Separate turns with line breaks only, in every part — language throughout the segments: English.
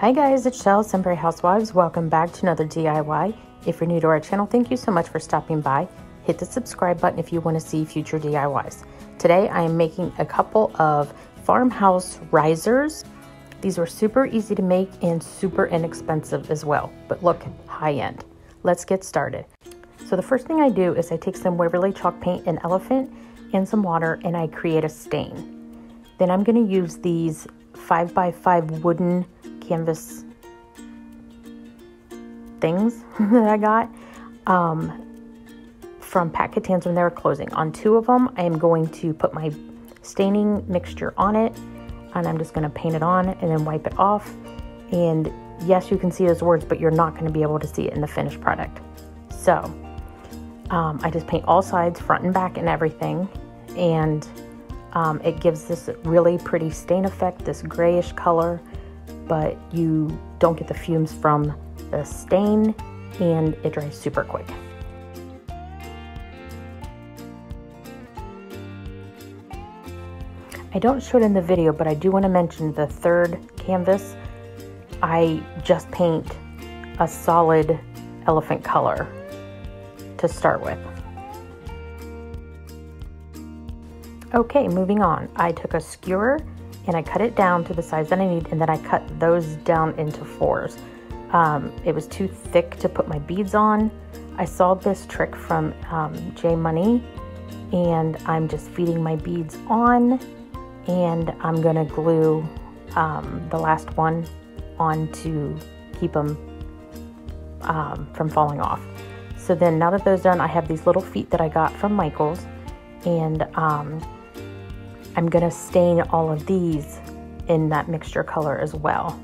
Hi guys, it's Shell, Sunbury Housewives. Welcome back to another DIY. If you're new to our channel, thank you so much for stopping by. Hit the subscribe button if you want to see future DIYs. Today I am making a couple of Farmhouse Risers. These were super easy to make and super inexpensive as well, but look high end. Let's get started. So the first thing I do is I take some Waverly chalk paint and elephant and some water and I create a stain. Then I'm going to use these 5x5 wooden canvas things that I got from Pat Catan's when they were closing. On 2 of them, I am going to put my staining mixture on it, and I'm just going to paint it on and then wipe it off. And yes, you can see those words, but you're not going to be able to see it in the finished product. So I just paint all sides, front and back and everything, and it gives this really pretty stain effect, this grayish color, but you don't get the fumes from the stain and it dries super quick. I don't show it in the video, but I do want to mention the third canvas. I just paint a solid elephant color to start with. Okay, moving on. I took a skewer and I cut it down to the size that I need, and then I cut those down into 4s. It was too thick to put my beads on. I saw this trick from J Money, and I'm just feeding my beads on, and I'm gonna glue the last one on to keep them from falling off. So then now that those are done, I have these little feet that I got from Michael's, and I'm gonna stain all of these in that mixture color as well.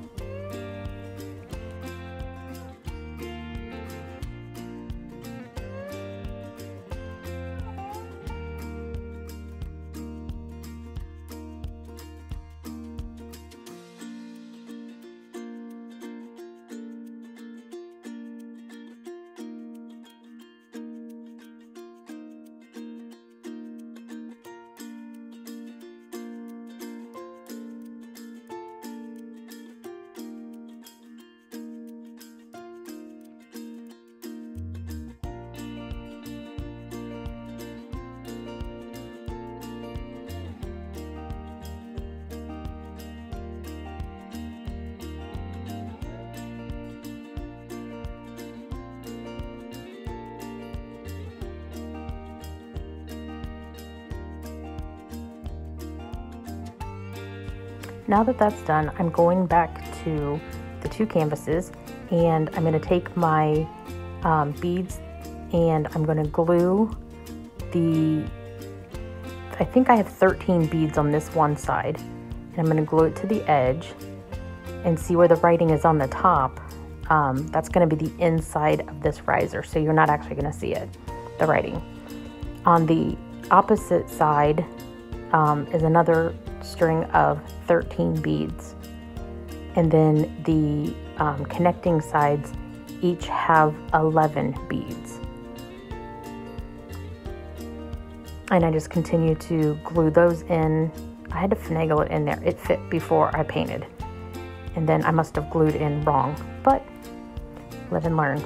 Now that that's done, I'm going back to the 2 canvases, and I'm going to take my beads and I'm going to glue I think I have 13 beads on this one side, and I'm going to glue it to the edge and see where the writing is on the top. That's going to be the inside of this riser, so you're not actually going to see it, the writing. On the opposite side is another string of 13 beads, and then the connecting sides each have 11 beads, and I just continue to glue those in. I had to finagle it in there. It fit before I painted, and then I must have glued in wrong, but live and learn.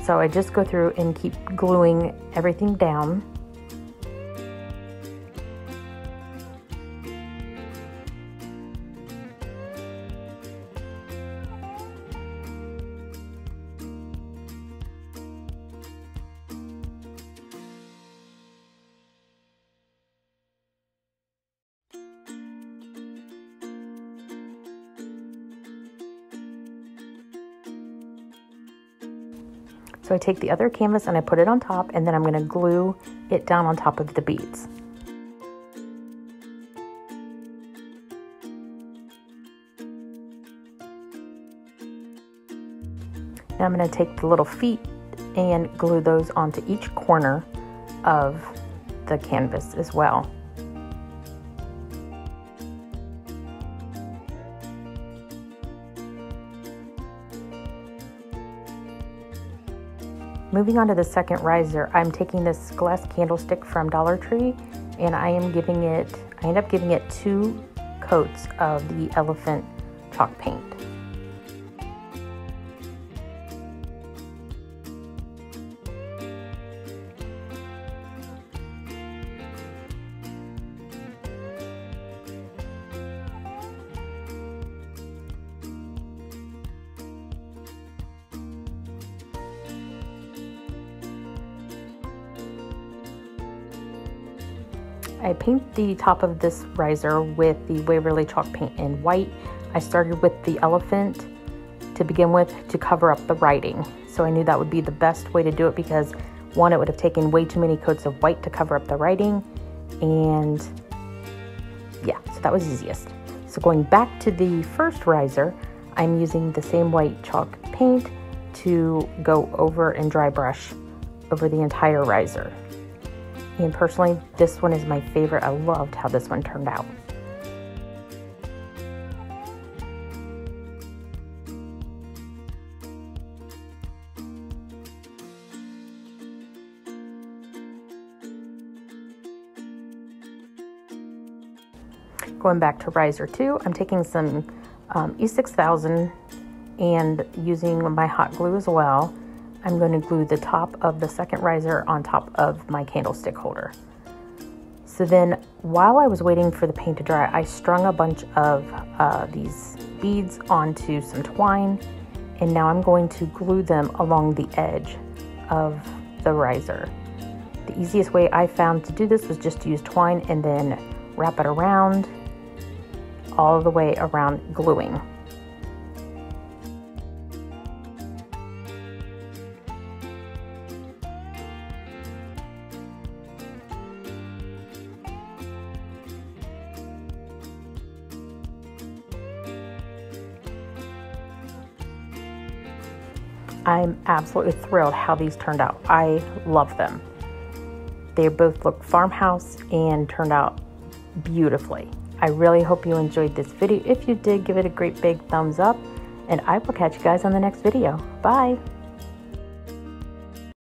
So I just go through and keep gluing everything down. So I take the other canvas and I put it on top, and then I'm going to glue it down on top of the beads. Now I'm going to take the little feet and glue those onto each corner of the canvas as well. Moving on to the second riser, I'm taking this glass candlestick from Dollar Tree, and I end up giving it 2 coats of the elephant chalk paint. I paint the top of this riser with the Waverly chalk paint in white. I started with the elephant to begin with to cover up the writing. So I knew that would be the best way to do it because one, it would have taken way too many coats of white to cover up the writing, and yeah, so that was easiest. So going back to the first riser, I'm using the same white chalk paint to go over and dry brush over the entire riser. And personally, this one is my favorite. I loved how this one turned out. Going back to riser 2, I'm taking some E6000 and using my hot glue as well. I'm going to glue the top of the second riser on top of my candlestick holder. So then while I was waiting for the paint to dry, I strung a bunch of these beads onto some twine, and now I'm going to glue them along the edge of the riser. The easiest way I found to do this was just to use twine and then wrap it around all the way around, gluing. I'm absolutely thrilled how these turned out. I love them. They both look farmhouse and turned out beautifully. I really hope you enjoyed this video. If you did, give it a great big thumbs up, and I will catch you guys on the next video. Bye.